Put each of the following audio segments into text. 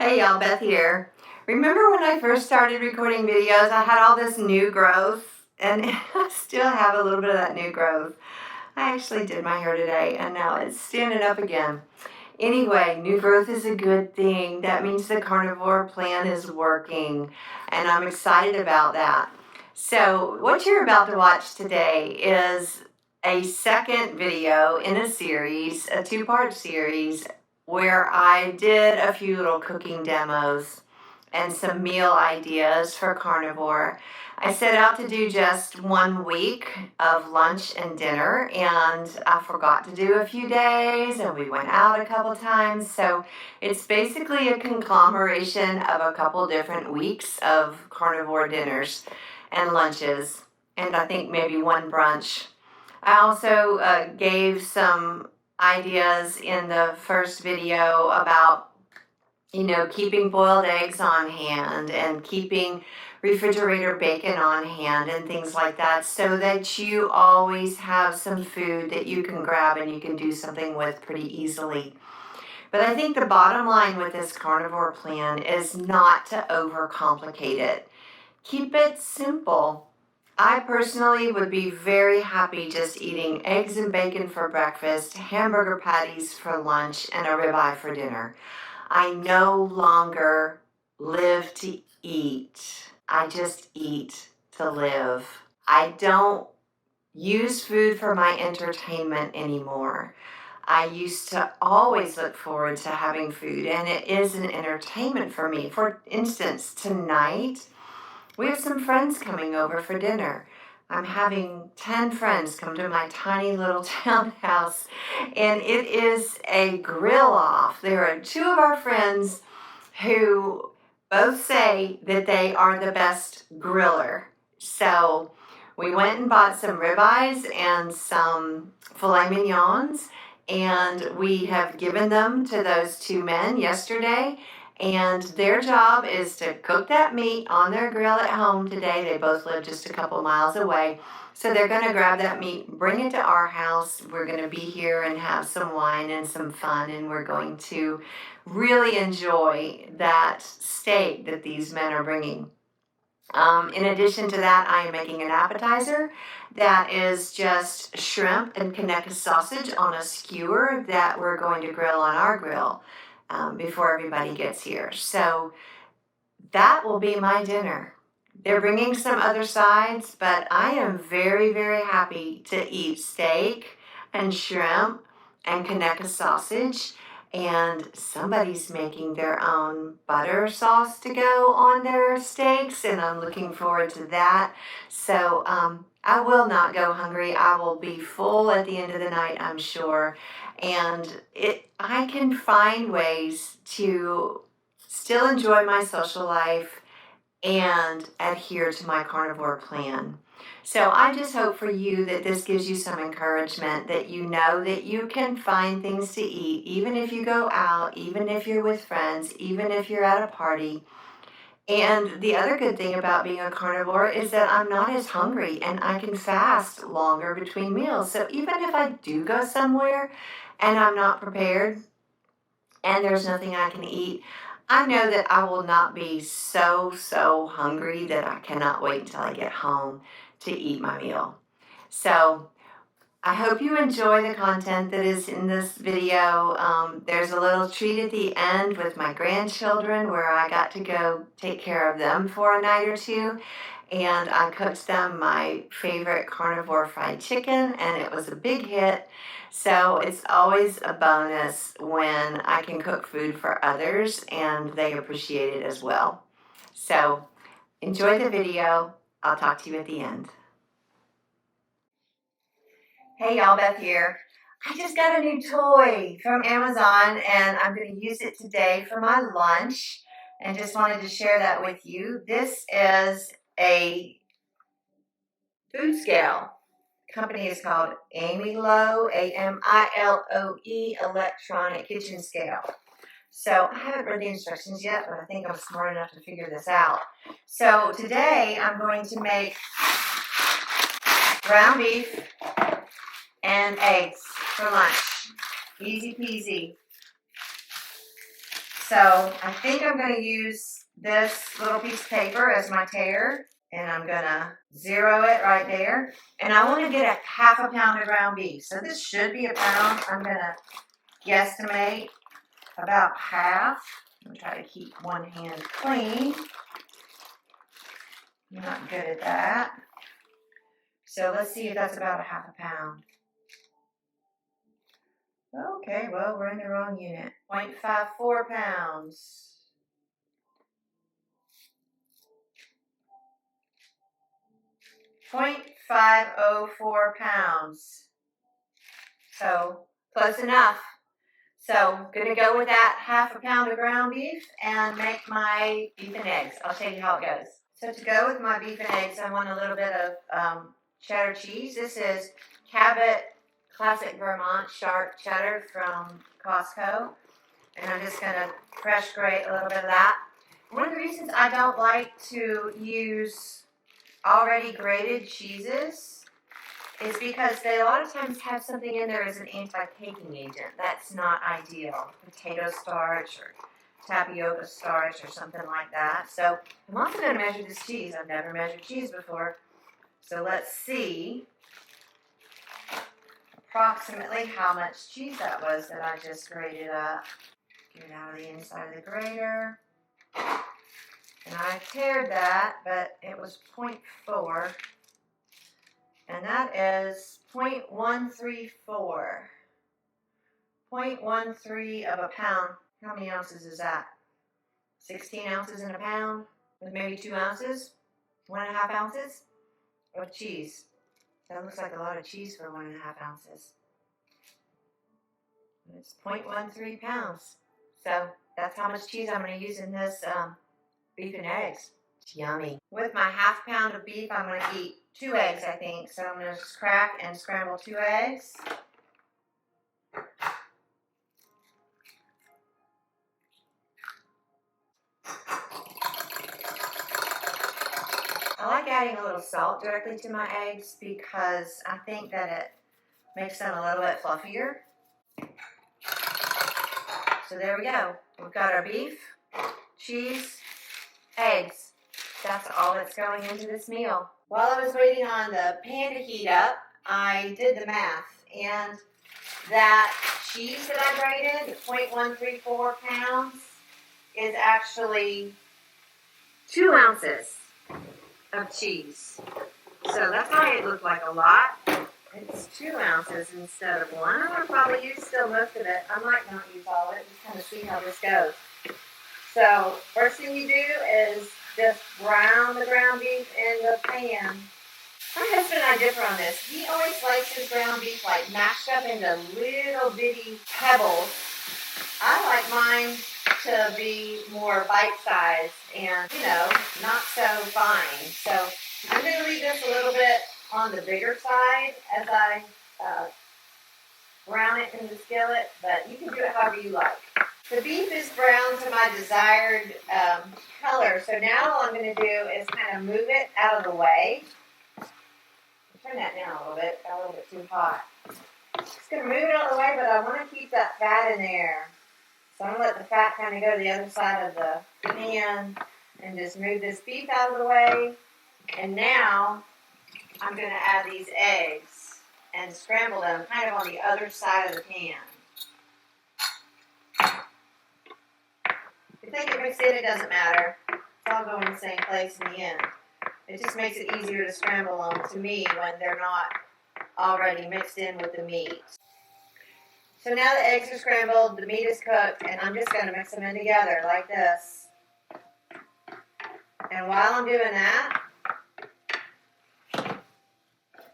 Hey y'all, Beth here. Remember when I first started recording videos, I had all this new growth, and I still have a little bit of that new growth. I actually did my hair today, and now it's standing up again. Anyway, new growth is a good thing. That means the carnivore plan is working, and I'm excited about that. So what you're about to watch today is a second video in a series, a two-part series, where I did a few little cooking demos and some meal ideas for carnivore. I set out to do just 1 week of lunch and dinner, and I forgot to do a few days, and we went out a couple times. So it's basically a conglomeration of a couple different weeks of carnivore dinners and lunches, and I think maybe one brunch. I also gave some ideas in the first video about keeping boiled eggs on hand and keeping refrigerator bacon on hand and things like that, so that you always have some food that you can grab and you can do something with pretty easily. But I think the bottom line with this carnivore plan is not to overcomplicate it. Keep it simple. I personally would be very happy just eating eggs and bacon for breakfast, hamburger patties for lunch, and a ribeye for dinner. I no longer live to eat. I just eat to live. I don't use food for my entertainment anymore. I used to always look forward to having food, and it is an entertainment for me. For instance, tonight, we have some friends coming over for dinner. I'm having 10 friends come to my tiny little townhouse, and it is a grill off. There are two of our friends who both say that they are the best griller. So we went and bought some ribeyes and some filet mignons, and we have given them to those two men yesterday. And their job is to cook that meat on their grill at home today. They both live just a couple miles away. So they're going to grab that meat, bring it to our house. We're going to be here and have some wine and some fun. And we're going to really enjoy that steak that these men are bringing. In addition to that, I am making an appetizer that is just shrimp and K.I.S.S sausage on a skewer that we're going to grill on our grill before everybody gets here. So that will be my dinner. They're bringing some other sides, but I am very, very happy to eat steak and shrimp and K.I.S.S sausage. And somebody's making their own butter sauce to go on their steaks, and I'm looking forward to that. So I will not go hungry. I will be full at the end of the night, I'm sure. And I can find ways to still enjoy my social life and adhere to my carnivore plan. So I just hope for you that this gives you some encouragement, that you know that you can find things to eat, even if you go out, even if you're with friends, even if you're at a party. And the other good thing about being a carnivore is that I'm not as hungry, and I can fast longer between meals. So even if I do go somewhere and I'm not prepared and there's nothing I can eat, I know that I will not be so hungry that I cannot wait until I get home to eat my meal. So I hope you enjoy the content that is in this video. There's a little treat at the end with my grandchildren where I got to go take care of them for a night or two. And I cooked them my favorite carnivore fried chicken, and it was a big hit. So it's always a bonus when I can cook food for others and they appreciate it as well. So enjoy the video. I'll talk to you at the end. Hey y'all, Beth here. I just got a new toy from Amazon, and I'm going to use it today for my lunch, and just wanted to share that with you. This is a food scale. Company is called Amilo, A-M-I-L-O-E, Electronic Kitchen Scale. So I haven't read the instructions yet, but I think I'm smart enough to figure this out. So today I'm going to make ground beef and eggs for lunch. Easy peasy. So I think I'm going to use this little piece of paper as my tear, and I'm going to zero it right there. And I want to get a half a pound of ground beef. So this should be a pound. I'm going to guesstimate about half. I'm going to try to keep one hand clean. I'm not good at that. So let's see if that's about a half a pound. Okay, well, we're in the wrong unit. 0.54 pounds. 0.504 pounds. So, close enough. So, gonna go with that half a pound of ground beef and make my beef and eggs. I'll show you how it goes. So to go with my beef and eggs, I want a little bit of cheddar cheese. This is Cabot Classic Vermont Sharp Cheddar from Costco. And I'm just gonna fresh grate a little bit of that. One of the reasons I don't like to use already grated cheeses is because they a lot of times have something in there as an anti-caking agent. That's not ideal. Potato starch or tapioca starch or something like that. So I'm also going to measure this cheese. I've never measured cheese before. So let's see approximately how much cheese that was that I just grated up. Get it out of the inside of the grater. And I teared that, but it was 0.4. And that is 0.134. 0.13 of a pound. How many ounces is that? 16 ounces in a pound with maybe 2 ounces, 1.5 ounces of cheese. That looks like a lot of cheese for 1.5 ounces. And it's 0.13 pounds. So that's how much cheese I'm going to use in this beef and eggs. It's yummy. With my half pound of beef, I'm going to eat 2 eggs, I think. So I'm going to just crack and scramble 2 eggs. I like adding a little salt directly to my eggs because I think that it makes them a little bit fluffier. So there we go. We've got our beef, cheese, eggs. That's all that's going into this meal. While I was waiting on the pan to heat up, I did the math. And that cheese that I grated, 0.134 pounds, is actually 2 ounces of cheese. So that's why it looked like a lot. It's 2 ounces instead of 1. I'm going to probably use still most of it. I might not use all of it, just kind of see how this goes. So first thing you do is just brown the ground beef in the pan. My husband and I differ on this. He always likes his ground beef like mashed up into little bitty pebbles. I like mine to be more bite-sized and, not so fine. So I'm going to leave this a little bit on the bigger side as I brown it in the skillet, but you can do it however you like. The beef is browned to my desired color, so now all I'm going to do is kind of move it out of the way. Turn that down a little bit, got a little bit too hot. Just going to move it out of the way, but I want to keep that fat in there. So I'm going to let the fat kind of go to the other side of the pan and just move this beef out of the way. And now I'm going to add these eggs and scramble them kind of on the other side of the pan. If they get mixed in, it doesn't matter. It's all going in the same place in the end. It just makes it easier to scramble them to me when they're not already mixed in with the meat. So now the eggs are scrambled, the meat is cooked, and I'm just going to mix them in together like this. And while I'm doing that,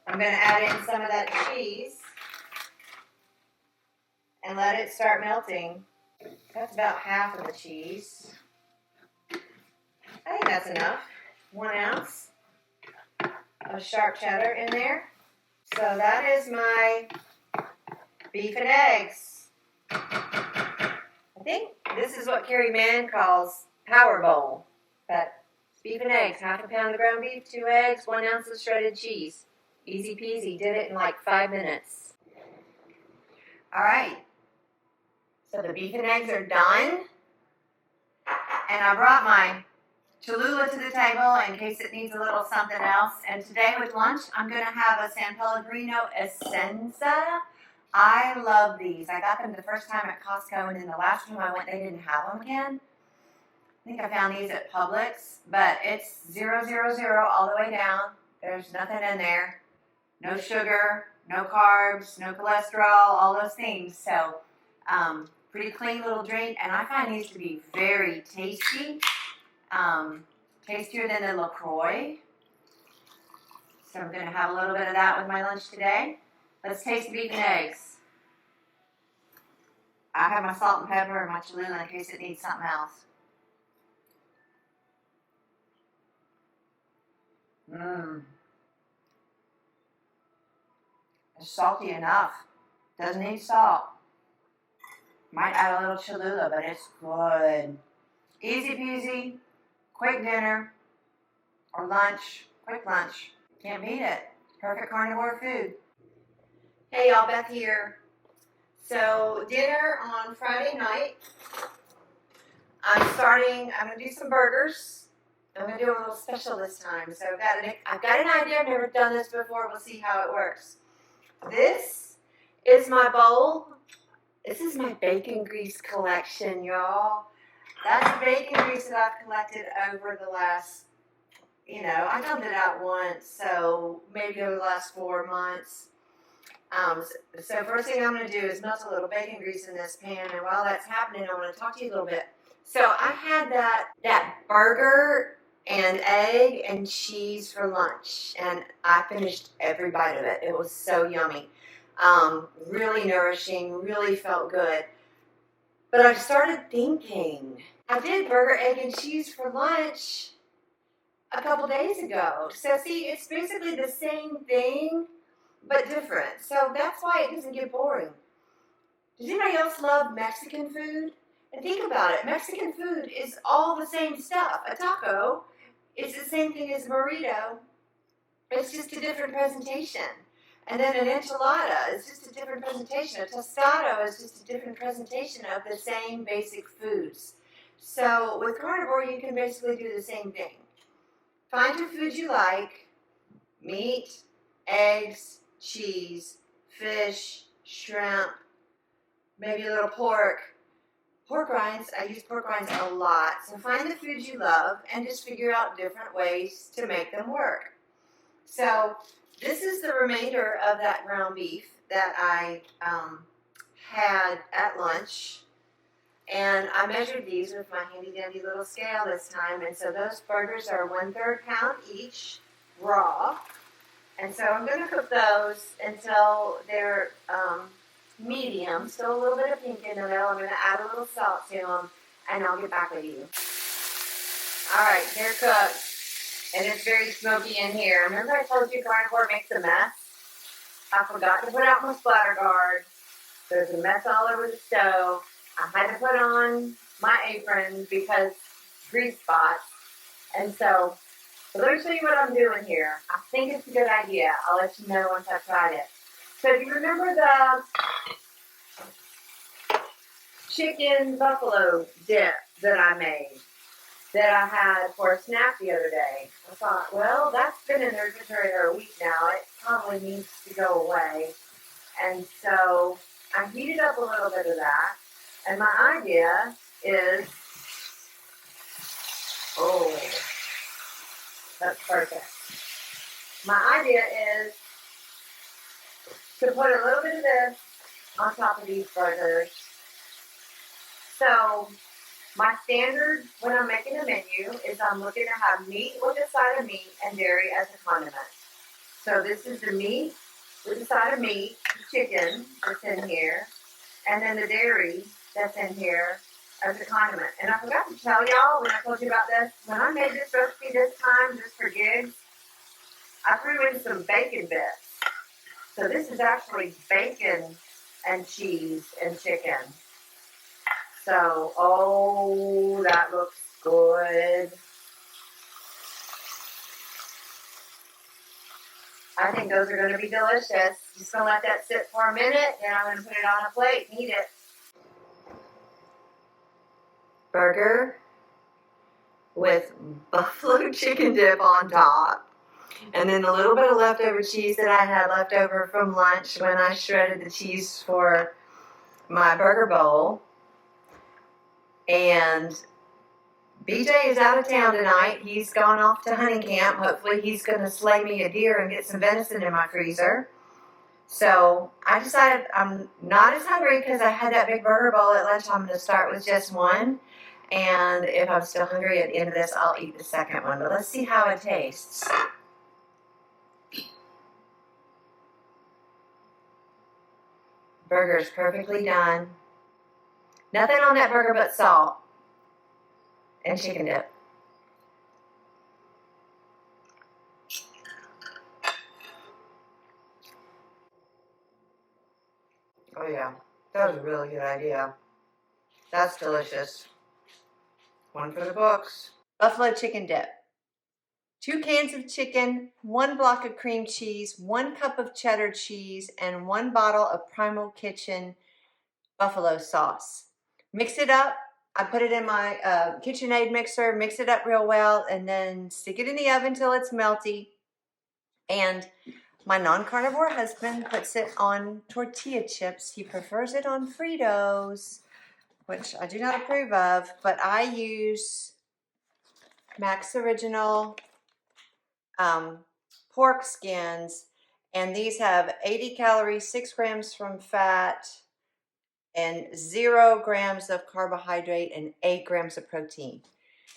I'm going to add in some of that cheese and let it start melting. That's about half of the cheese. I think that's enough. 1 ounce of sharp cheddar in there. So that is my beef and eggs. I think this is what Carrie Mann calls Power Bowl. But beef and eggs, half a pound of ground beef, 2 eggs, 1 ounce of shredded cheese. Easy peasy, did it in like 5 minutes. All right, so the beef and eggs are done. And I brought my Cholula to the table in case it needs a little something else. And today with lunch, I'm going to have a San Pellegrino Essenza. I love these. I got them the first time at Costco, and then the last time I went, they didn't have them again. I think I found these at Publix, but it's 000 all the way down. There's nothing in there. No sugar, no carbs, no cholesterol, all those things. So, pretty clean little drink, and I find these to be very tasty. Tastier than the LaCroix. So I'm going to have a little bit of that with my lunch today. Let's taste beef and eggs. I have my salt and pepper and my Cholula in case it needs something else. It's salty enough. Doesn't need salt. Might add a little Cholula, but it's good. Easy peasy, quick dinner, or lunch, quick lunch. Can't beat it. Perfect carnivore food. Hey y'all, Beth here. So dinner on Friday night. I'm going to do some burgers. I'm going to do a little special this time. So I've got an idea. I've never done this before. We'll see how it works. This is my bowl. This is my bacon grease collection, y'all. That's the bacon grease that I've collected over the last, I dumped it out once, so maybe over the last 4 months. So first thing I'm going to do is melt a little bacon grease in this pan, and while that's happening, I want to talk to you a little bit. So I had that burger and egg and cheese for lunch, and I finished every bite of it. It was so yummy. Really nourishing, really felt good. But I started thinking, I did burger, egg, and cheese for lunch a couple days ago. So see, it's basically the same thing, but different. So that's why it doesn't get boring. Does anybody else love Mexican food? And think about it, Mexican food is all the same stuff. A taco is the same thing as a burrito. It's just a different presentation. And then an enchilada is just a different presentation. A tostado is just a different presentation of the same basic foods. So with carnivore, you can basically do the same thing. Find your food you like: meat, eggs, cheese, fish, shrimp, maybe a little pork. Pork rinds, I use pork rinds a lot. So find the foods you love and just figure out different ways to make them work. So this is the remainder of that ground beef that I had at lunch. And I measured these with my handy dandy little scale this time. And so those burgers are 1/3 pound each, raw. And so I'm going to cook those until they're medium, still a little bit of pink in the middle. I'm going to add a little salt to them, and I'll get back with you. All right, they're cooked. And it's very smoky in here. Remember I told you carnivore makes a mess? I forgot to put out my splatter guard. There's a mess all over the stove. I had to put on my apron because grease spots. And so let me show you what I'm doing here. I think it's a good idea. I'll let you know once I've tried it. So do you remember the chicken buffalo dip that I made, that I had for a snack the other day? I thought, well, that's been in the refrigerator a week now. It probably needs to go away. And so I heated up a little bit of that. And my idea is, that's perfect. My idea is to put a little bit of this on top of these burgers. So my standard when I'm making a menu is I'm looking to have meat with a side of meat and dairy as a condiment. So this is the meat with a side of meat, the chicken that's in here, and then the dairy that's in here as a condiment. And I forgot to tell y'all when I told you about this, when I made this recipe this time, just for gigs, I threw in some bacon bits. So this is actually bacon and cheese and chicken. So, that looks good. I think those are going to be delicious. Just going to let that sit for a minute, and I'm going to put it on a plate and eat it. Burger, with buffalo chicken dip on top. And then a little bit of leftover cheese that I had left over from lunch when I shredded the cheese for my burger bowl. And BJ is out of town tonight. He's gone off to hunting camp. Hopefully he's going to slay me a deer and get some venison in my freezer. So I decided I'm not as hungry because I had that big burger bowl at lunch. I'm going to start with just one. And if I'm still hungry at the end of this, I'll eat the second one. But let's see how it tastes. Burger's perfectly done. Nothing on that burger but salt and chicken dip. Oh yeah, that was a really good idea. That's delicious. One for the books. Buffalo chicken dip. 2 cans of chicken, 1 block of cream cheese, 1 cup of cheddar cheese, and 1 bottle of Primal Kitchen buffalo sauce. Mix it up. I put it in my KitchenAid mixer, mix it up real well, and then stick it in the oven till it's melty. And my non-carnivore husband puts it on tortilla chips. He prefers it on Fritos, which I do not approve of, but I use Max Original pork skins, and these have 80 calories, 6 grams from fat, and 0 grams of carbohydrate and 8 grams of protein.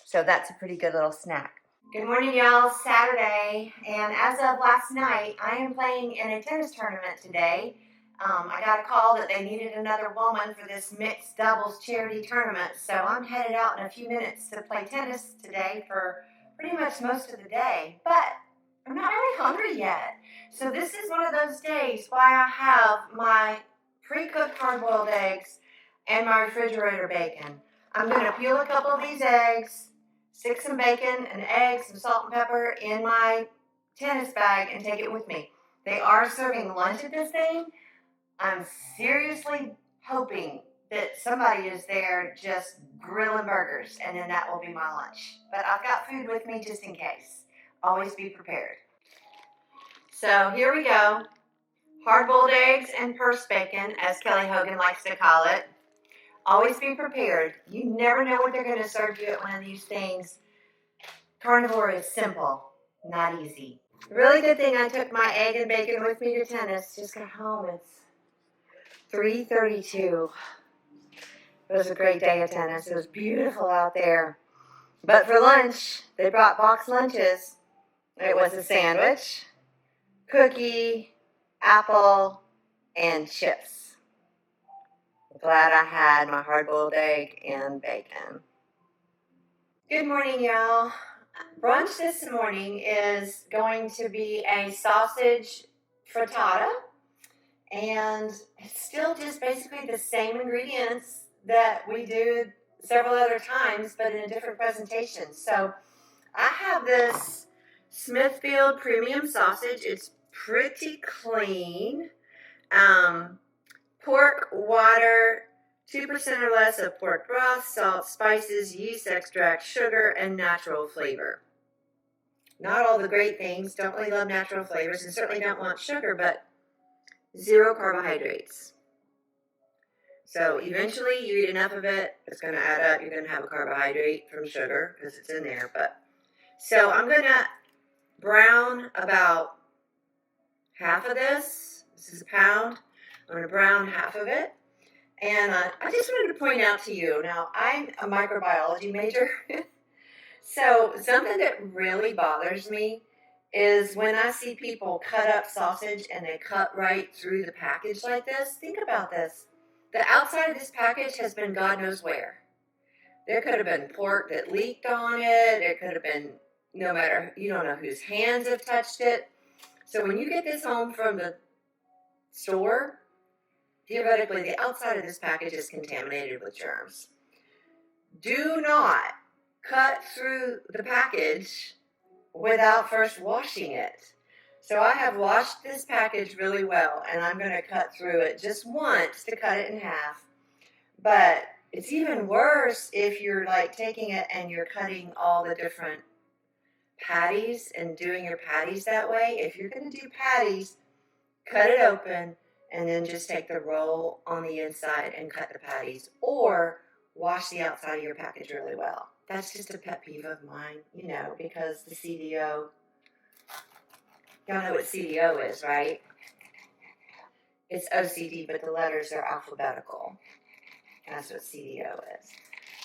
So that's a pretty good little snack. Good morning, y'all. Saturday, and as of last night, I am playing in a tennis tournament today. I got a call that they needed another woman for this mixed doubles charity tournament, so I'm headed out in a few minutes to play tennis today for pretty much most of the day. But I'm not really hungry yet, so this is one of those days why I have my pre-cooked hard-boiled eggs and my refrigerator bacon. I'm going to peel a couple of these eggs, stick some bacon and eggs, some salt and pepper in my tennis bag and take it with me. They are serving lunch at this thing. I'm seriously hoping that somebody is there just grilling burgers, and then that will be my lunch. But I've got food with me just in case. Always be prepared. So here we go. Hard-boiled eggs and purse bacon, as Kelly Hogan likes to call it. Always be prepared. You never know what they're going to serve you at one of these things. Carnivore is simple, not easy. Really good thing I took my egg and bacon with me to tennis. Just got home. It's 3:32. It was a great day of tennis. It was beautiful out there. But for lunch, they brought boxed lunches. It was a sandwich, cookie, apple, and chips. Glad I had my hard-boiled egg and bacon. Good morning, y'all. Brunch this morning is going to be a sausage frittata, and it's still just basically the same ingredients that we do several other times, but in a different presentation. So I have this Smithfield premium sausage. It's pretty clean. Pork, water, 2% or less of pork broth, salt, spices, yeast extract, sugar, and natural flavor. Not all the great things. Don't really love natural flavors and certainly don't want sugar, but 0 carbohydrates. So eventually you eat enough of it, it's going to add up. You're going to have a carbohydrate from sugar because it's in there. So I'm going to brown about half of this. This is a pound. I'm going to brown half of it. And I just wanted to point out to you, now I'm a microbiology major. So something that really bothers me is when I see people cut up sausage and they cut right through the package like this. Think about this. The outside of this package has been God knows where. There could have been pork that leaked on it. It could have been, no matter, you don't know whose hands have touched it. So when you get this home from the store, theoretically the outside of this package is contaminated with germs. Do not cut through the package without first washing it. So I have washed this package really well, and I'm going to cut through it just once to cut it in half. But It's even worse if you're like taking it and you're cutting all the different patties and doing your patties that way. If you're going to do patties, cut it open and then just take the roll on the inside and cut the patties, or wash the outside of your package really well. That's just a pet peeve of mine, you know, because the CDO, y'all know what CDO is, right? It's OCD, but the letters are alphabetical. That's what CDO is.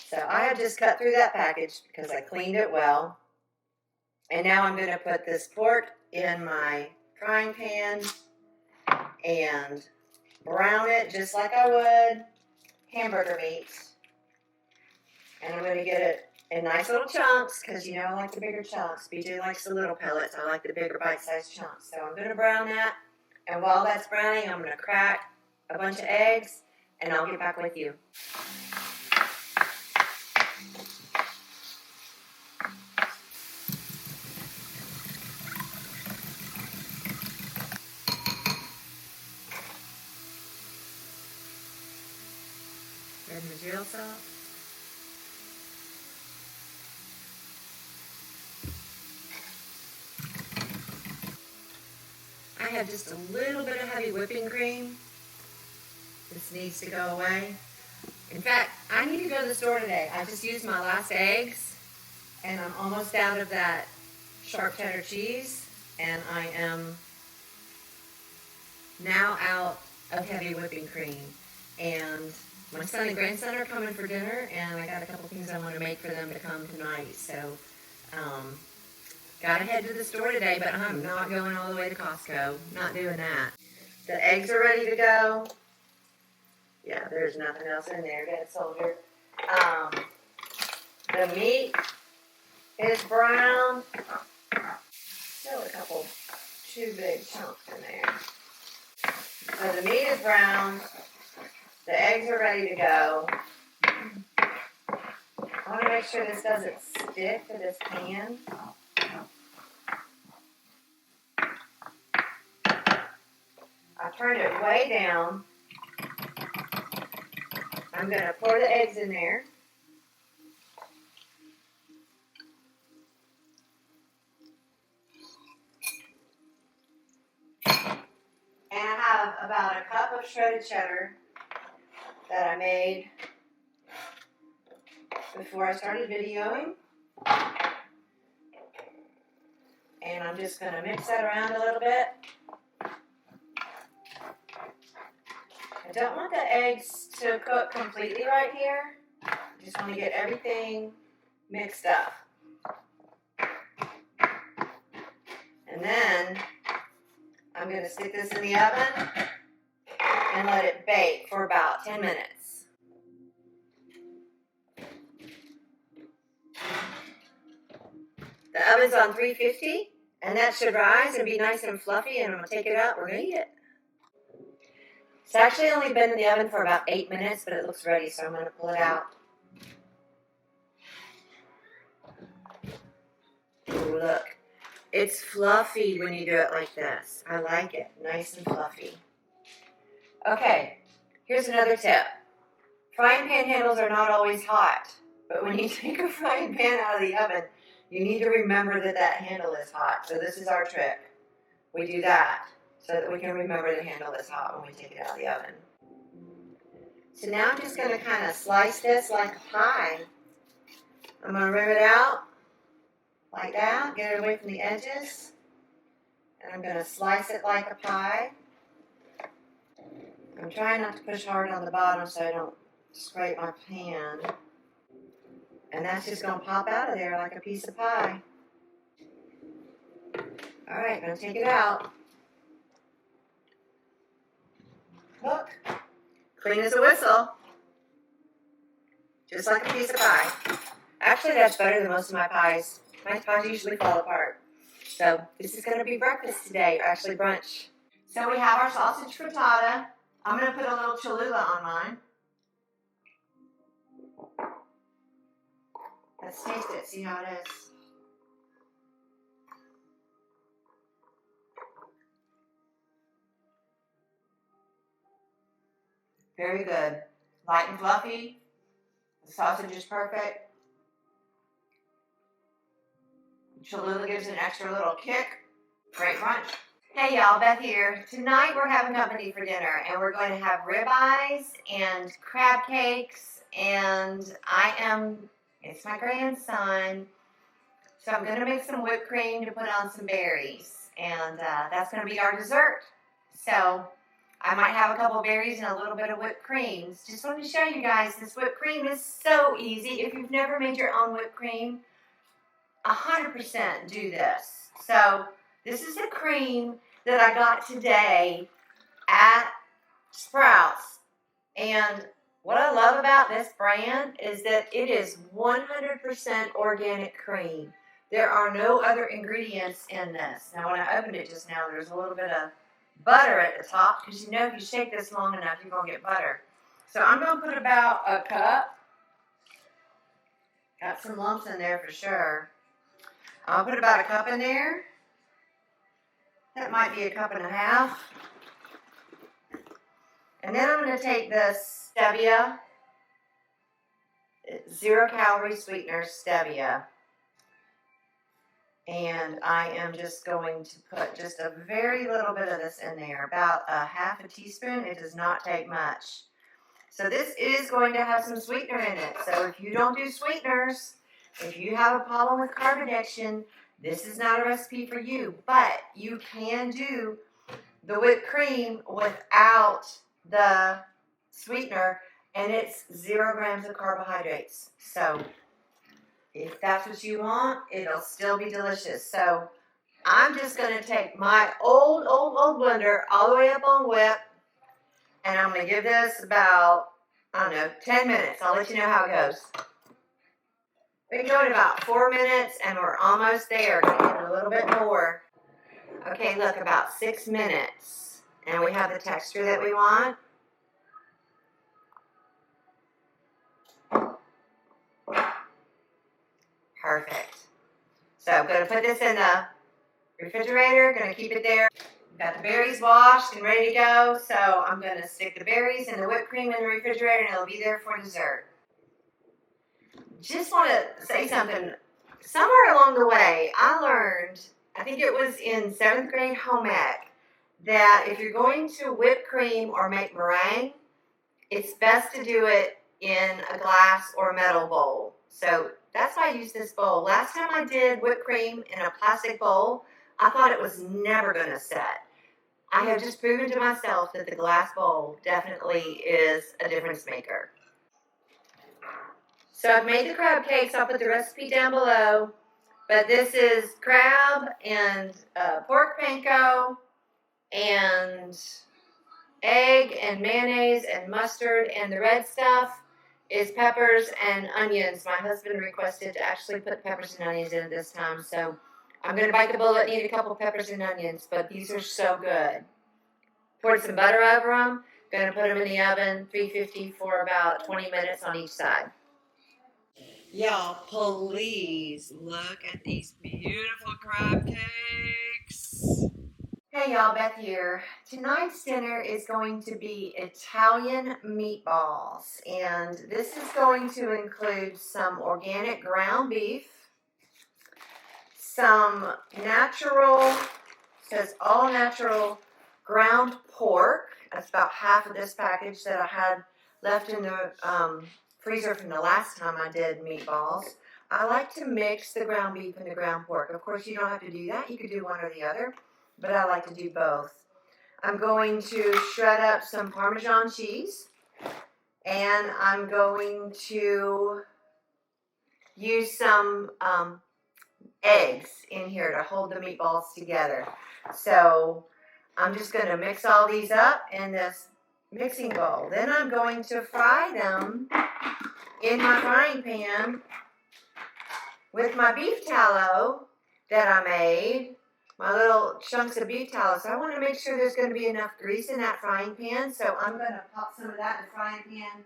So I have just cut through that package because I cleaned it well. And now I'm going to put this pork in my frying pan and brown it just like I would hamburger meat. And I'm going to get it in nice little chunks because, you know, I like the bigger chunks. BJ likes the little pellets. I like the bigger bite-sized chunks. So I'm going to brown that. And while that's browning, I'm going to crack a bunch of eggs, and I'll get back with you. Red Madrid salt. I have just a little bit of heavy whipping cream. This needs to go away. In fact, I need to go to the store today. I just used my last eggs, and I'm almost out of that sharp cheddar cheese, and I am now out of heavy whipping cream. And my son and grandson are coming for dinner, and I got a couple things I want to make for them to come tonight. So, gotta head to the store today, but I'm not going all the way to Costco. Not doing that. The eggs are ready to go. Yeah, there's nothing else in there, dead soldier. The meat is brown. Still a couple, 2 big chunks in there. So the meat is brown. The eggs are ready to go. I want to make sure this doesn't stick to this pan. I turned it way down. I'm going to pour the eggs in there. And I have about a cup of shredded cheddar that I made before I started videoing. And I'm just going to mix that around a little bit. I don't want the eggs to cook completely right here. I just want to get everything mixed up. And then I'm going to stick this in the oven and let it bake for about 10 minutes. The oven's on 350, and that should rise and be nice and fluffy, and I'm going to take it out. We're going to eat it. It's actually only been in the oven for about 8 minutes, but it looks ready, so I'm going to pull it out. Ooh, look. It's fluffy when you do it like this. I like it. Nice and fluffy. Okay, here's another tip. Frying pan handles are not always hot, but when you take a frying pan out of the oven, you need to remember that that handle is hot. So this is our trick. We do that so that we can remember the handle is hot when we take it out of the oven. So now I'm just going to kind of slice this like a pie. I'm going to rim it out like that, get it away from the edges. And I'm going to slice it like a pie. I'm trying not to push hard on the bottom so I don't scrape my pan. And that's just going to pop out of there like a piece of pie. All right, going to take it out. Look, clean as a whistle. Just like a piece of pie. Actually, that's better than most of my pies. My pies usually fall apart. So this is going to be breakfast today, or actually brunch. So we have our sausage frittata. I'm going to put a little Cholula on mine. Let's taste it, see how it is. Very good. Light and fluffy. The sausage is perfect. Cholula gives an extra little kick. Great crunch. Hey y'all, Beth here. Tonight we're having company for dinner, and we're going to have ribeyes and crab cakes, and it's my grandson, so I'm going to make some whipped cream to put on some berries, and that's going to be our dessert. So I might have a couple berries and a little bit of whipped cream. Just wanted to show you guys this whipped cream is so easy. If you've never made your own whipped cream, 100% do this. So this is the cream that I got today at Sprouts. And what I love about this brand is that it is 100% organic cream. There are no other ingredients in this. Now when I opened it just now, there's a little bit of butter at the top, because you know if you shake this long enough, you're going to get butter. So I'm going to put about a cup. Got some lumps in there for sure. I'll put about a cup in there. That might be a cup and a half. And then I'm going to take this stevia, 0-calorie sweetener stevia. And I am just going to put just a very little bit of this in there, about a half a teaspoon. It does not take much. So this is going to have some sweetener in it. So if you don't do sweeteners, if you have a problem with carb addiction, this is not a recipe for you. But you can do the whipped cream without the sweetener, and it's 0 grams of carbohydrates. So if that's what you want, it'll still be delicious. So I'm just going to take my old blender all the way up on whip, and I'm going to give this about, 10 minutes. I'll let you know how it goes. We can go in about 4 minutes, and we're almost there. Going to give it a little bit more. Okay, look, about 6 minutes, and we have the texture that we want. Perfect. So I'm going to put this in the refrigerator, going to keep it there. Got the berries washed and ready to go, so I'm going to stick the berries and the whipped cream in the refrigerator, and it'll be there for dessert. Just want to say something. Somewhere along the way, I learned, I think it was in 7th grade home ec, that if you're going to whip cream or make meringue, it's best to do it in a glass or metal bowl. So that's why I use this bowl. Last time I did whipped cream in a plastic bowl, I thought it was never going to set. I have just proven to myself that the glass bowl definitely is a difference maker. So I've made the crab cakes. I'll put the recipe down below. But this is crab and pork panko and egg and mayonnaise and mustard, and the red stuff is peppers and onions. My husband requested to actually put peppers and onions in it this time, so I'm going to bite the bullet, need a couple peppers and onions, but these are so good. Poured some butter over them. Going to put them in the oven, 350 for about 20 minutes on each side. Y'all, please look at these beautiful crab cakes. Hey y'all, Beth here. Tonight's dinner is going to be Italian meatballs, and this is going to include some organic ground beef, some natural, says all natural ground pork. That's about half of this package that I had left in the freezer from the last time I did meatballs. I like to mix the ground beef and the ground pork. Of course, you don't have to do that. You could do one or the other, but I like to do both. I'm going to shred up some Parmesan cheese, and I'm going to use some eggs in here to hold the meatballs together. So I'm just going to mix all these up in this mixing bowl. Then I'm going to fry them in my frying pan with my beef tallow that I made, my little chunks of beef tallow. So I want to make sure there's going to be enough grease in that frying pan. So I'm going to pop some of that in the frying pan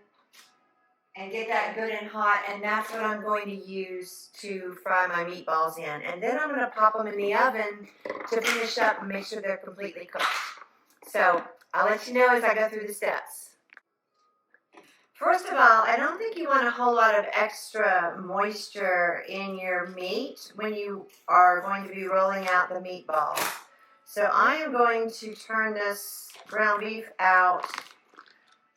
and get that good and hot. And that's what I'm going to use to fry my meatballs in. And then I'm going to pop them in the oven to finish up and make sure they're completely cooked. So I'll let you know as I go through the steps. First of all, I don't think you want a whole lot of extra moisture in your meat when you are going to be rolling out the meatballs. So I am going to turn this ground beef out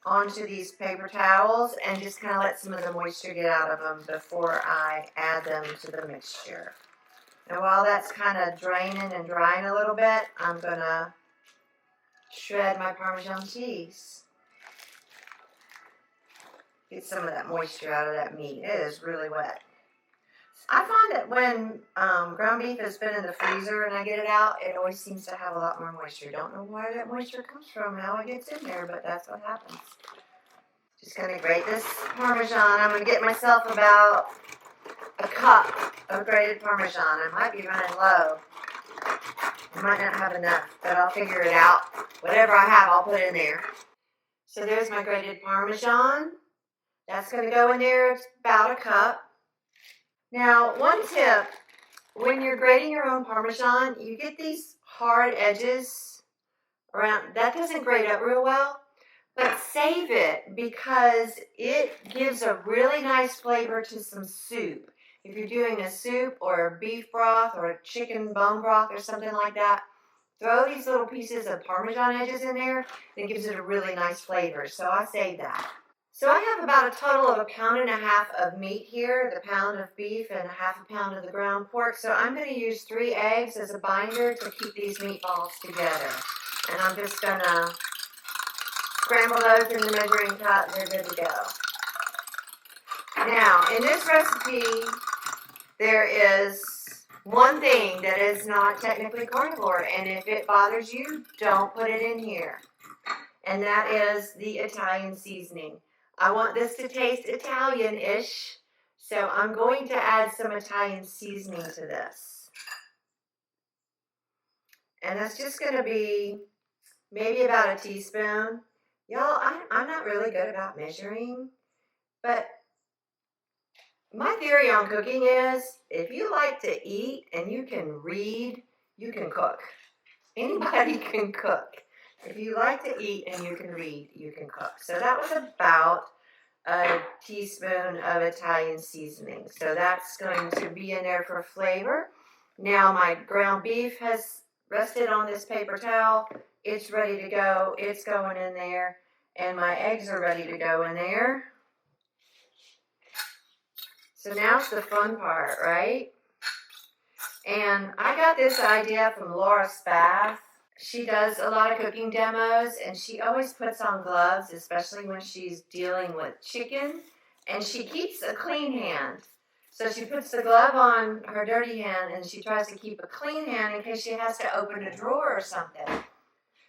onto these paper towels and just kind of let some of the moisture get out of them before I add them to the mixture. And while that's kind of draining and drying a little bit, I'm going to shred my Parmesan cheese. Get some of that moisture out of that meat. It is really wet. I find that when ground beef has been in the freezer and I get it out, it always seems to have a lot more moisture. Don't know where that moisture comes from, how it gets in there, but that's what happens. Just going to grate this Parmesan. I'm going to get myself about a cup of grated Parmesan. I might be running low. I might not have enough, but I'll figure it out. Whatever I have, I'll put in there. So there's my grated Parmesan. That's going to go in there. It's about a cup. Now, one tip, when you're grating your own Parmesan, you get these hard edges around. That doesn't grate up real well, but save it because it gives a really nice flavor to some soup. If you're doing a soup or a beef broth or a chicken bone broth or something like that, throw these little pieces of Parmesan edges in there. It gives it a really nice flavor, so I save that. So I have about a total of 1.5 pounds of meat here, the pound of beef and 1/2 pound of the ground pork. So I'm going to use 3 eggs as a binder to keep these meatballs together. And I'm just going to scramble those in the measuring cup and they're good to go. Now, in this recipe, there is one thing that is not technically carnivore, and if it bothers you, don't put it in here. And that is the Italian seasoning. I want this to taste Italian-ish, so I'm going to add some Italian seasoning to this. And that's just going to be maybe about a teaspoon. Y'all, I'm not really good about measuring, but my theory on cooking is if you like to eat and you can read, you can cook. Anybody can cook. If you like to eat and you can read, you can cook. So that was about a teaspoon of Italian seasoning. So that's going to be in there for flavor. Now my ground beef has rested on this paper towel. It's ready to go. It's going in there. And my eggs are ready to go in there. So now's the fun part, right? And I got this idea from Laura Spath. She does a lot of cooking demos, and she always puts on gloves, especially when she's dealing with chicken, and she keeps a clean hand. So she puts the glove on her dirty hand, and she tries to keep a clean hand in case she has to open a drawer or something.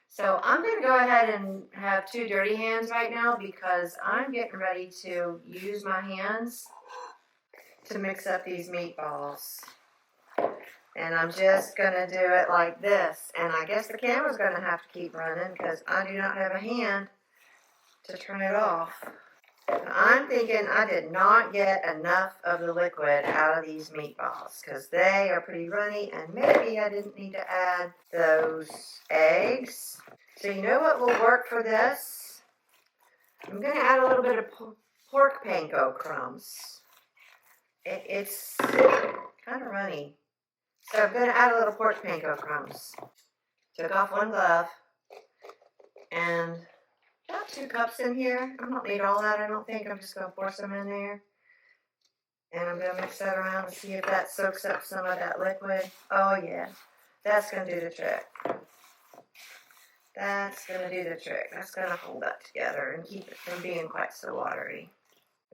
So I'm going to go ahead and have 2 dirty hands right now because I'm getting ready to use my hands to mix up these meatballs. And I'm just going to do it like this. And I guess the camera's going to have to keep running because I do not have a hand to turn it off. I'm thinking I did not get enough of the liquid out of these meatballs because they are pretty runny, and maybe I didn't need to add those eggs. So you know what will work for this? I'm going to add a little bit of pork panko crumbs. It's kind of runny. So I'm going to add a little pork panko crumbs. Took off 1 glove. And about 2 cups in here. I don't need all that, I don't think. I'm just going to pour some in there. And I'm going to mix that around and see if that soaks up some of that liquid. Oh, yeah. That's going to do the trick. That's going to do the trick. That's going to hold that together and keep it from being quite so watery.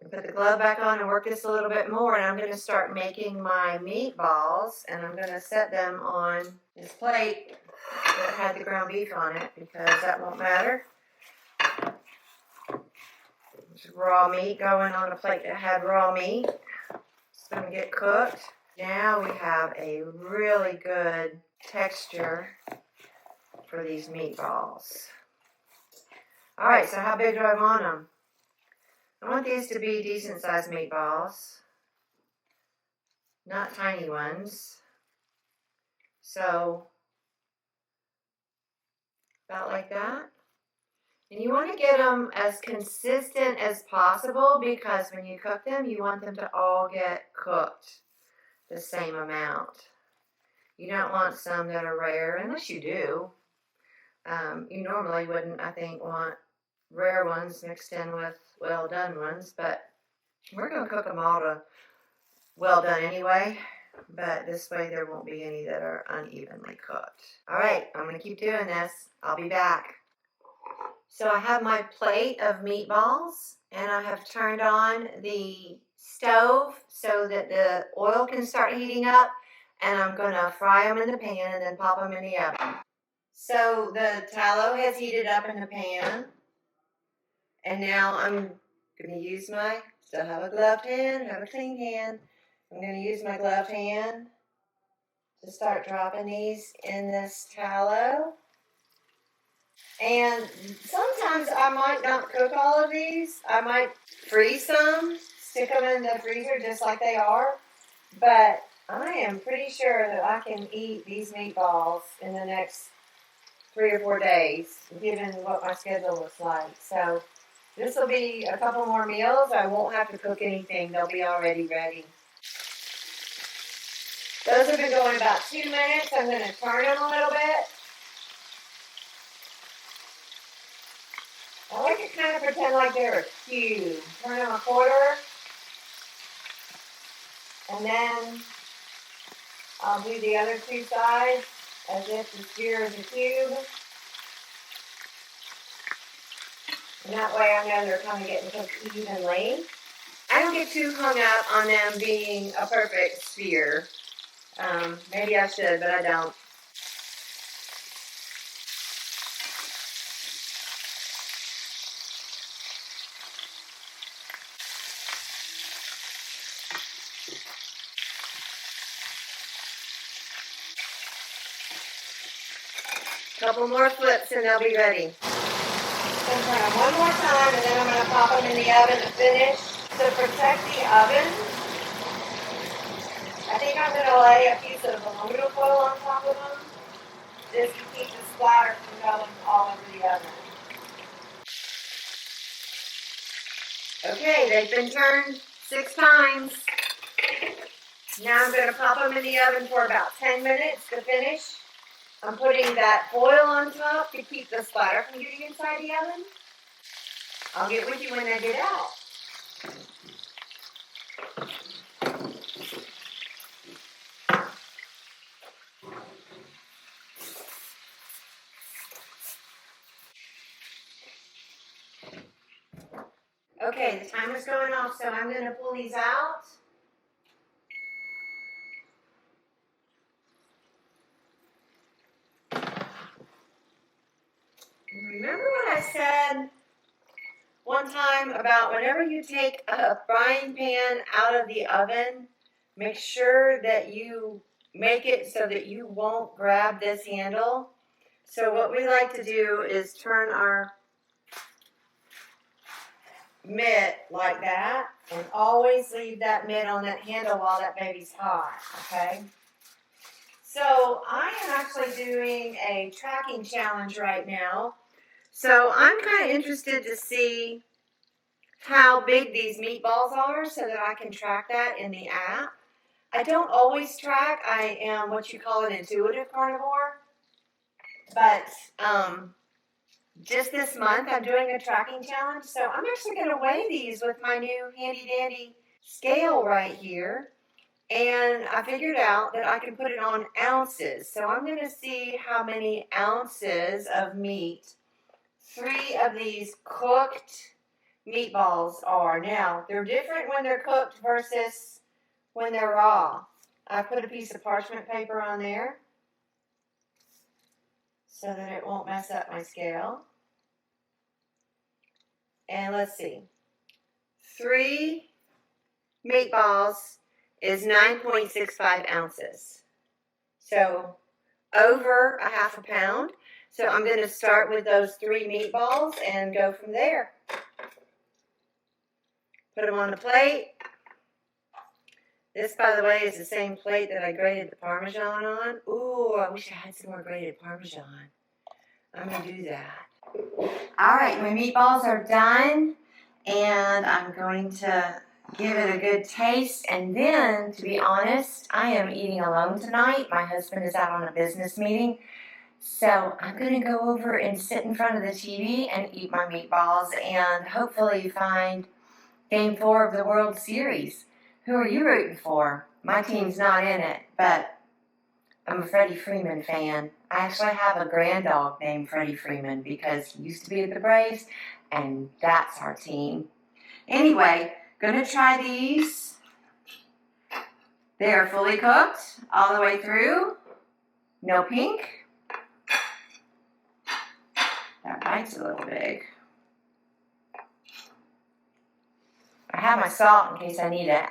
Put the glove back on and work this a little bit more, and I'm going to start making my meatballs, and I'm going to set them on this plate that had the ground beef on it because that won't matter. There's raw meat going on a plate that had raw meat. It's going to get cooked. Now we have a really good texture for these meatballs. All right, so how big do I want them? I want these to be decent-sized meatballs, not tiny ones. So, about like that. And you want to get them as consistent as possible because when you cook them, you want them to all get cooked the same amount. You don't want some that are rare, unless you do. You normally wouldn't, I think, want rare ones mixed in with well-done ones, but we're going to cook them all to well-done anyway. But this way there won't be any that are unevenly cooked. All right, I'm going to keep doing this. I'll be back. So I have my plate of meatballs, and I have turned on the stove so that the oil can start heating up, and I'm going to fry them in the pan and then pop them in the oven. So the tallow has heated up in the pan, and now I'm going to use still have a gloved hand, have a clean hand. I'm going to use my gloved hand to start dropping these in this tallow. And sometimes I might not cook all of these. I might freeze some, stick them in the freezer just like they are. But I am pretty sure that I can eat these meatballs in the next 3 or 4 days, given what my schedule looks like. So this will be a couple more meals. I won't have to cook anything. They'll be already ready. Those have been going about 2 minutes. I'm going to turn them a little bit. I like to kind of pretend like they're a cube. Turn them a quarter. And then I'll do the other 2 sides as if the sphere is a cube. And that way I know they're kind of getting cooked evenly. I don't get too hung up on them being a perfect sphere. Maybe I should, but I don't. Couple more flips and they'll be ready. I'm going to turn them one more time and then I'm going to pop them in the oven to finish. To protect the oven, I think I'm going to lay a piece of aluminum foil on top of them just to keep the splatter from going all over the oven. Okay, they've been turned 6 times. Now I'm going to pop them in the oven for about 10 minutes to finish. I'm putting that foil on top to keep the splatter from getting inside the oven. I'll get with you when they get out. Okay, the timer's going off, so I'm going to pull these out. Remember what I said one time about whenever you take a frying pan out of the oven, make sure that you make it so that you won't grab this handle. So what we like to do is turn our mitt like that and always leave that mitt on that handle while that baby's hot, okay? So I am actually doing a tracking challenge right now. So I'm kind of interested to see how big these meatballs are so that I can track that in the app. I don't always track. I am what you call an intuitive carnivore. But just this month I'm doing a tracking challenge. So I'm actually going to weigh these with my new handy dandy scale right here. And I figured out that I can put it on ounces. So I'm going to see how many ounces of meat 3 of these cooked meatballs are. Now, they're different when they're cooked versus when they're raw. I put a piece of parchment paper on there so that it won't mess up my scale. And let's see. 3 meatballs is 9.65 ounces. So over a half a pound. So I'm going to start with those 3 meatballs and go from there. Put them on the plate. This, by the way, is the same plate that I grated the Parmesan on. Ooh, I wish I had some more grated Parmesan. I'm going to do that. All right, my meatballs are done, and I'm going to give it a good taste. And then, to be honest, I am eating alone tonight. My husband is out on a business meeting, so I'm going to go over and sit in front of the TV and eat my meatballs and hopefully find Game 4 of the World Series. Who are you rooting for? My team's not in it, but I'm a Freddie Freeman fan. I actually have a granddog named Freddie Freeman because he used to be at the Braves, and that's our team. Anyway, gonna try these. They are fully cooked all the way through. No pink. That bite's a little big. I have my salt in case I need it.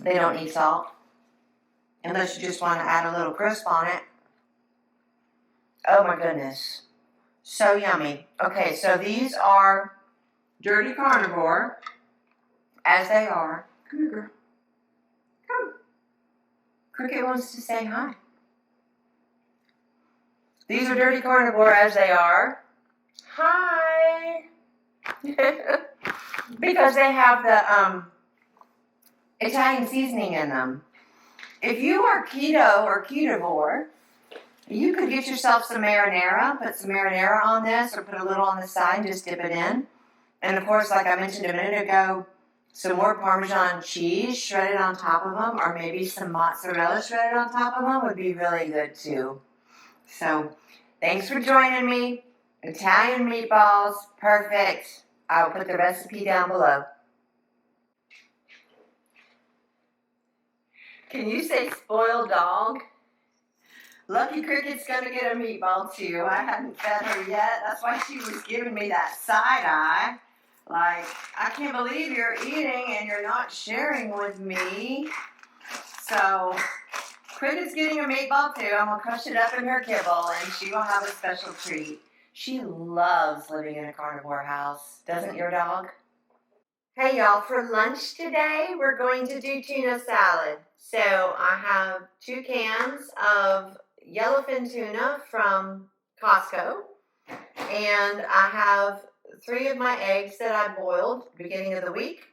They don't need salt, unless you just want to add a little crisp on it. Oh my goodness. So yummy. Okay, so these are Dirty Carnivore, as they are. Come here, girl. Come. Cricket wants to say hi. These are Dirty Carnivore, as they are. Hi. Because they have the Italian seasoning in them. If you are keto or ketovore, you could get yourself some marinara, put some marinara on this, or put a little on the side and just dip it in. And of course, like I mentioned a minute ago, some more Parmesan cheese shredded on top of them, or maybe some mozzarella shredded on top of them would be really good too. So, thanks for joining me. Italian meatballs, perfect. I'll put the recipe down below. Can you say spoiled dog? Lucky Cricket's gonna get a meatball too. I haven't fed her yet. That's why she was giving me that side eye. Like, I can't believe you're eating and you're not sharing with me. So, Cricket's getting a meatball too. I'm gonna crush it up in her kibble and she will have a special treat. She loves living in a carnivore house. Doesn't your dog? Hey y'all, for lunch today, we're going to do tuna salad. So I have 2 cans of yellowfin tuna from Costco, and I have 3 of my eggs that I boiled at the beginning of the week,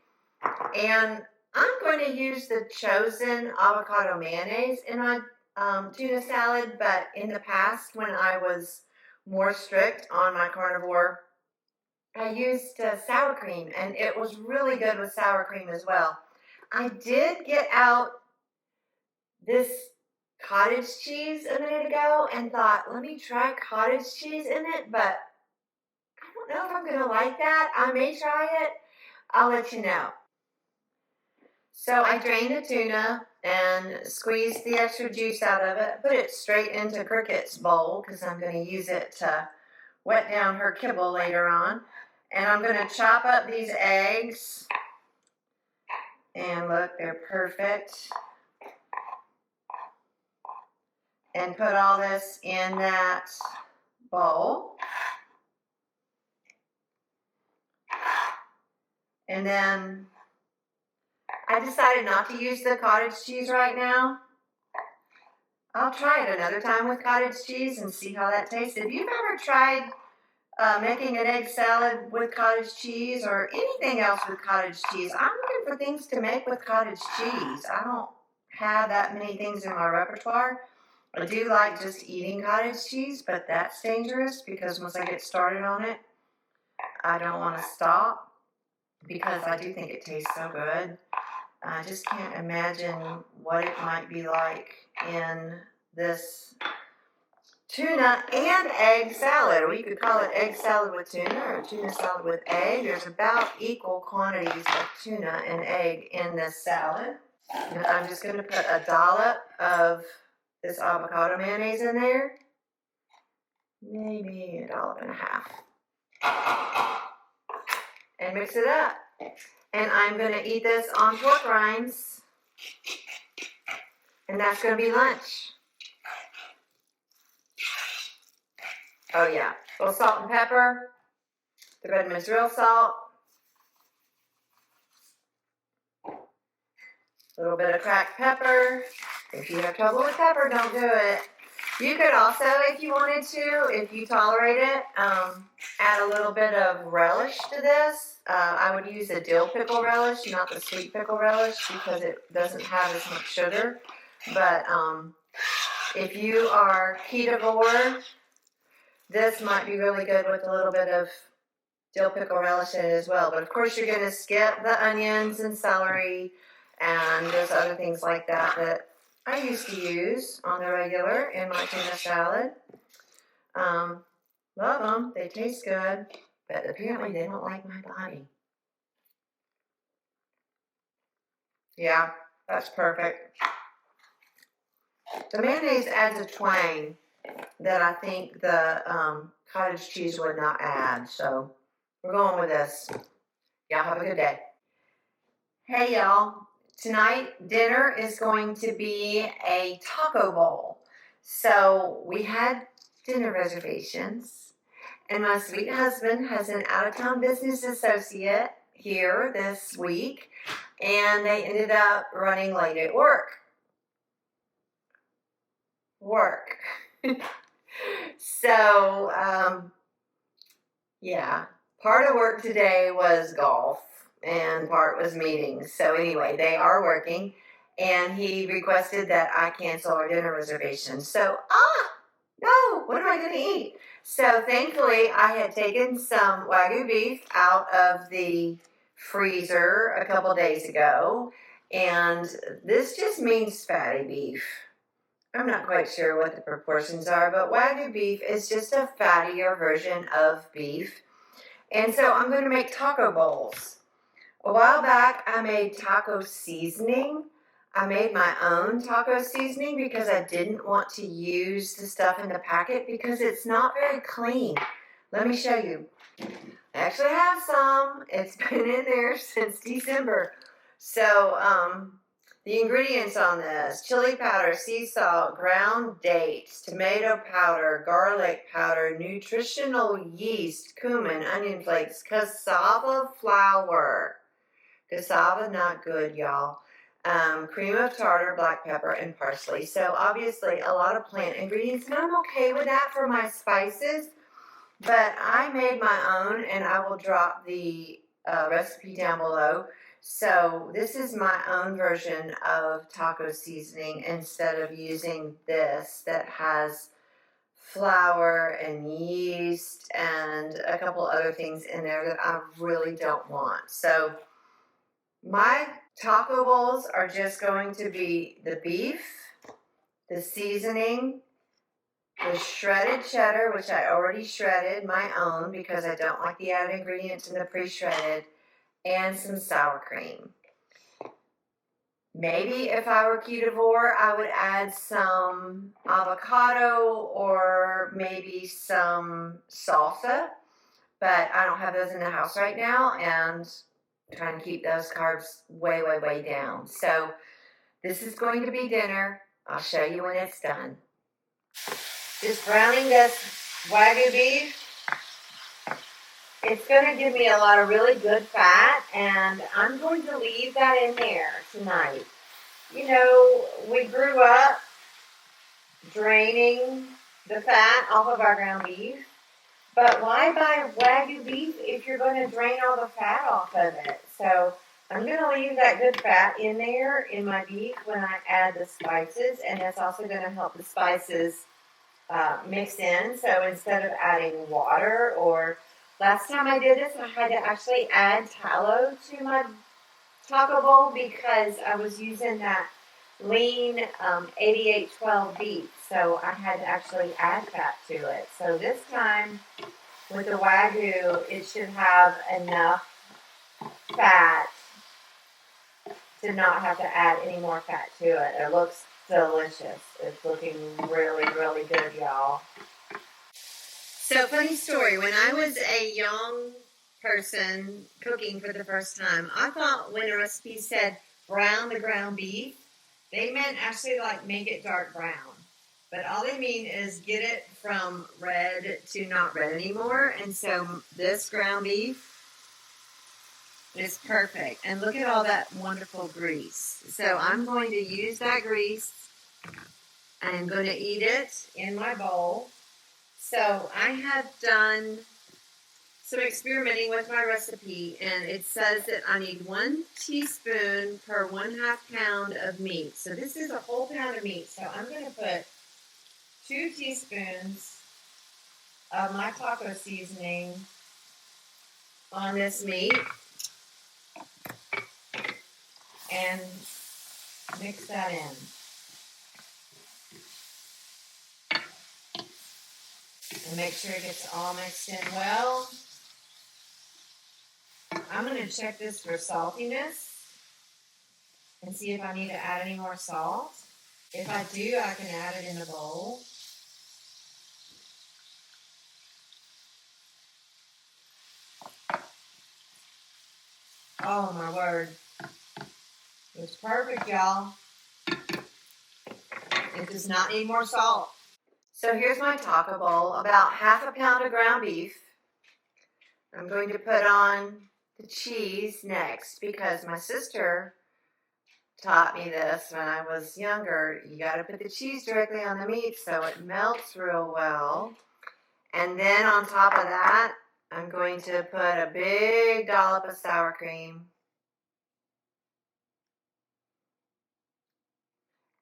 and I'm going to use the Chosen avocado mayonnaise in my tuna salad, but in the past when I was more strict on my carnivore, I used sour cream, and it was really good with sour cream as well. I did get out this cottage cheese a minute ago and thought, let me try cottage cheese in it, but I don't know if I'm going to like that. I may try it. I'll let you know. So I drained the tuna and squeezed the extra juice out of it, put it straight into Cricket's bowl because I'm going to use it to wet down her kibble later on. And I'm going to chop up these eggs. And look, they're perfect. And put all this in that bowl. And then I decided not to use the cottage cheese right now. I'll try it another time with cottage cheese and see how that tastes. If you've ever tried making an egg salad with cottage cheese or anything else with cottage cheese, I'm looking for things to make with cottage cheese. I don't have that many things in my repertoire. I do like just eating cottage cheese, but that's dangerous because once I get started on it, I don't want to stop because I do think it tastes so good. I just can't imagine what it might be like in this tuna and egg salad. Or you could call it egg salad with tuna or tuna salad with egg. There's about equal quantities of tuna and egg in this salad. And I'm just going to put a dollop of this avocado mayonnaise in there. Maybe a dollop and a half. And mix it up. And I'm going to eat this on pork rinds. And that's going to be lunch. Oh yeah, a little salt and pepper, the Redmond's real salt, a little bit of cracked pepper, If you have trouble with pepper, don't do it. You could also, if you wanted to, if you tolerate it, add a little bit of relish to this. I would use a dill pickle relish, not the sweet pickle relish, because it doesn't have as much sugar. But if you are ketovore, this might be really good with a little bit of dill pickle relish in it as well. But of course, you're going to skip the onions and celery and those other things like that that I used to use on the regular in my tuna salad. Love them. They taste good, but apparently they don't like my body. Yeah, that's perfect. The mayonnaise adds a twang that I think the cottage cheese would not add. So we're going with this. Y'all have a good day. Hey y'all, tonight dinner is going to be a taco bowl. So we had dinner reservations, and my sweet husband has an out-of-town business associate here this week, and they ended up running late at work. So, yeah, part of work today was golf and part was meetings. So anyway, they are working, and he requested that I cancel our dinner reservation. So, no, what am I going to eat? So thankfully, I had taken some Wagyu beef out of the freezer a couple days ago, and this just means fatty beef. I'm not quite sure what the proportions are, but Wagyu beef is just a fattier version of beef. And so I'm going to make taco bowls. A while back, I made taco seasoning. I made my own taco seasoning because I didn't want to use the stuff in the packet because it's not very clean. Let me show you. I actually have some. It's been in there since December. So, the ingredients on this: chili powder, sea salt, ground dates, tomato powder, garlic powder, nutritional yeast, cumin, onion flakes, cassava flour. Cassava, not good, y'all. Cream of tartar, black pepper, and parsley. So obviously a lot of plant ingredients, and I'm okay with that for my spices. But I made my own, and I will drop the recipe down below. So this is my own version of taco seasoning instead of using this that has flour and yeast and a couple other things in there that I really don't want. So my taco bowls are just going to be the beef, the seasoning, the shredded cheddar, which I already shredded my own because I don't like the added ingredients in the pre-shredded, and some sour cream. Maybe if I were ketovore, I would add some avocado or maybe some salsa, but I don't have those in the house right now, and I'm trying to keep those carbs way, way, way down. So this is going to be dinner. I'll show you when it's done. Just browning this Wagyu beef. It's going to give me a lot of really good fat, and I'm going to leave that in there tonight. You know, we grew up draining the fat off of our ground beef, but why buy Wagyu beef if you're going to drain all the fat off of it? So I'm going to leave that good fat in there in my beef when I add the spices, and it's also going to help the spices mix in. So instead of adding water, or last time I did this, I had to actually add tallow to my taco bowl because I was using that lean 8812 beef. So I had to actually add fat to it. So this time with the Wagyu, it should have enough fat to not have to add any more fat to it. It looks delicious. It's looking really, really good, y'all. So, funny story. When I was a young person cooking for the first time, I thought when a recipe said brown the ground beef, they meant actually like make it dark brown. But all they mean is get it from red to not red anymore. And so this ground beef is perfect. And look at all that wonderful grease. So I'm going to use that grease I'm going to eat it in my bowl. So I had done some experimenting with my recipe, and it says that I need 1 teaspoon per 1/2 pound of meat. So this is a whole pound of meat. So I'm going to put 2 teaspoons of my taco seasoning on this meat and mix that in. And make sure it gets all mixed in well. I'm going to check this for saltiness and see if I need to add any more salt. If I do, I can add it in a bowl. Oh my word. It's perfect, y'all. It does not need more salt. So here's my taco bowl, about 1/2 pound of ground beef. I'm going to put on the cheese next because my sister taught me this when I was younger. You got to put the cheese directly on the meat so it melts real well. And then on top of that, I'm going to put a big dollop of sour cream.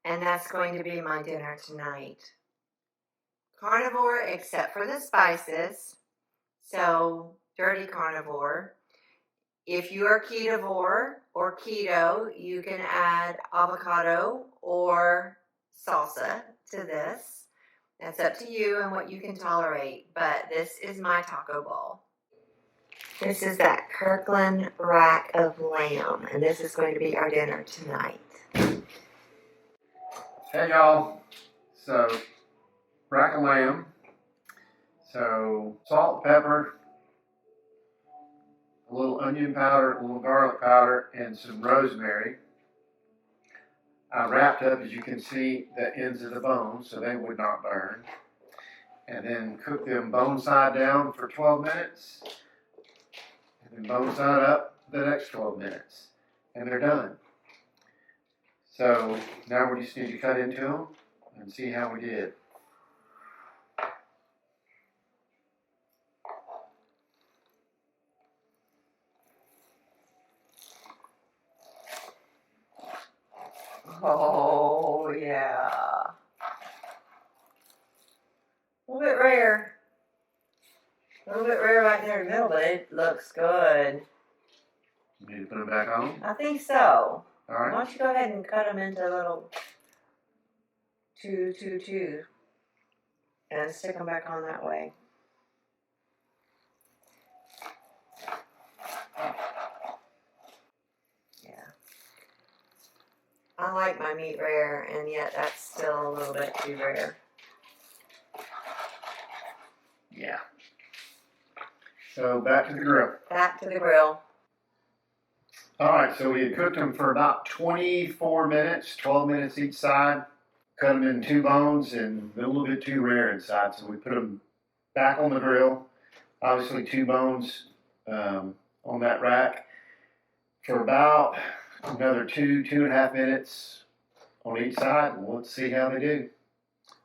And that's going to be my dinner tonight. Carnivore except for the spices. So, dirty carnivore. If you are ketovore or keto, you can add avocado or salsa to this. That's up to you and what you can tolerate, but this is my taco bowl. This is that Kirkland rack of lamb, and this is going to be our dinner tonight. Hey y'all, so rack of lamb, so salt, pepper, a little onion powder, a little garlic powder, and some rosemary. I wrapped up, as you can see, the ends of the bones so they would not burn. And then cook them bone side down for 12 minutes. And then bone side up the next 12 minutes. And they're done. So now we just need to cut into them and see how we did. Oh, yeah. A little bit rare. A little bit rare right there in the middle, but it looks good. You need to put them back on? I think so. All right. Why don't you go ahead and cut them into little two, and stick them back on that way. Yeah. I like my meat rare, and yet that's still a little bit too rare. Yeah. So back to the grill. Back to the grill. All right, so we had cooked them for about 24 minutes, 12 minutes each side. Cut them in 2 bones and a little bit too rare inside, so we put them back on the grill. Obviously 2 bones on that rack for about another 2.5 minutes on each side, and let's see how they do.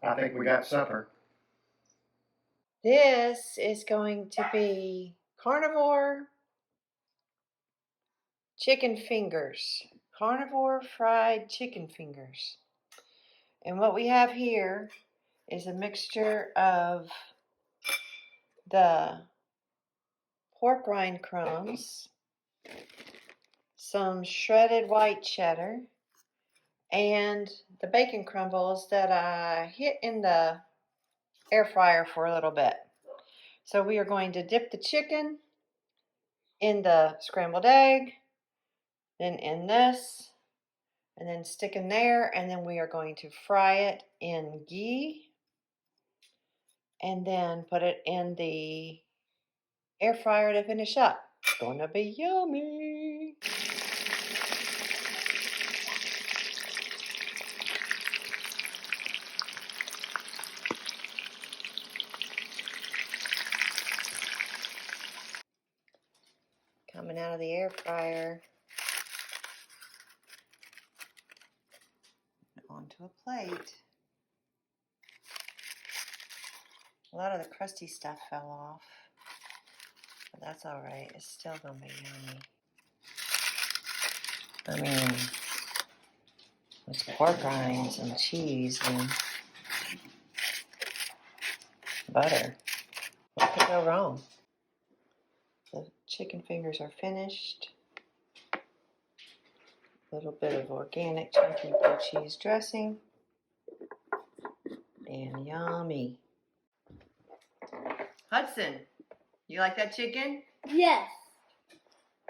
I think we got supper. This is going to be carnivore chicken fingers. Carnivore fried chicken fingers. And what we have here is a mixture of the pork rind crumbs, some shredded white cheddar, and the bacon crumbles that I hit in the air fryer for a little bit. So we are going to dip the chicken in the scrambled egg, then in this, and then stick in there, and then we are going to fry it in ghee, and then put it in the air fryer to finish up. It's gonna be yummy. Coming out of the air fryer. On onto a plate. A lot of the crusty stuff fell off, but that's all right. It's still gonna be yummy. I mean, with pork rinds and cheese and butter, what could go wrong? The chicken fingers are finished. A little bit of organic chunky blue cheese dressing. And yummy. Hudson, you like that chicken? Yes.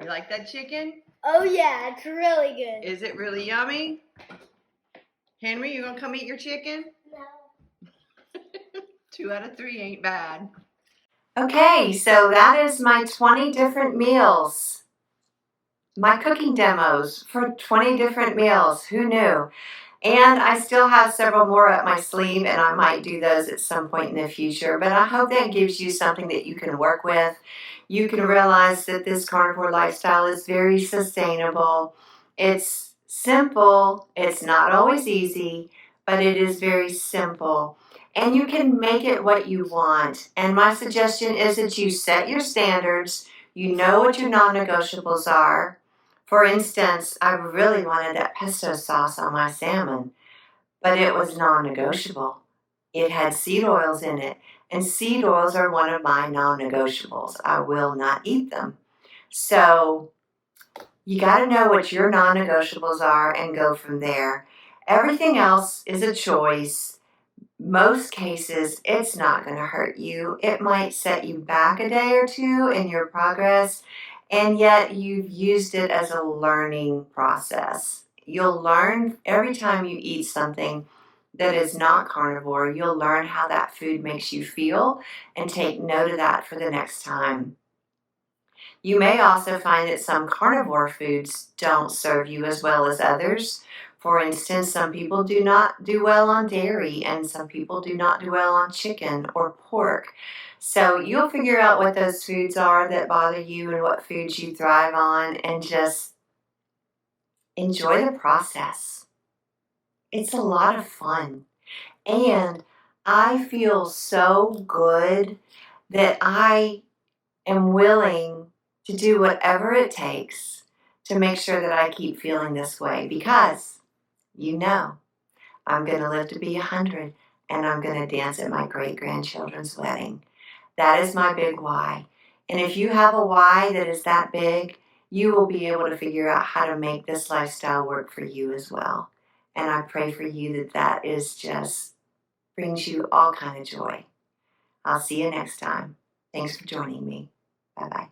You like that chicken? Oh yeah, it's really good. Is it really yummy? Henry, you gonna come eat your chicken? No. 2 out of 3 ain't bad. Okay, so that is my 20 different meals. My cooking demos for 20 different meals. Who knew? And I still have several more up my sleeve, and I might do those at some point in the future. But I hope that gives you something that you can work with. You can realize that this carnivore lifestyle is very sustainable. It's simple. It's not always easy, but it is very simple. And you can make it what you want. And my suggestion is that you set your standards. You know what your non-negotiables are. For instance, I really wanted that pesto sauce on my salmon, but it was non-negotiable. It had seed oils in it, and seed oils are one of my non-negotiables. I will not eat them. So you got to know what your non-negotiables are and go from there. Everything else is a choice. Most cases, it's not going to hurt you. It might set you back a day or two in your progress, and yet you've used it as a learning process. You'll learn every time you eat something that is not carnivore, you'll learn how that food makes you feel and take note of that for the next time. You may also find that some carnivore foods don't serve you as well as others. For instance, some people do not do well on dairy, and some people do not do well on chicken or pork. So you'll figure out what those foods are that bother you and what foods you thrive on, and just enjoy the process. It's a lot of fun. And I feel so good that I am willing to do whatever it takes to make sure that I keep feeling this way, because you know I'm going to live to be 100, and I'm going to dance at my great-grandchildren's wedding. That is my big why. And if you have a why that is that big, you will be able to figure out how to make this lifestyle work for you as well. And I pray for you that is just brings you all kind of joy. I'll see you next time. Thanks for joining me. Bye-bye.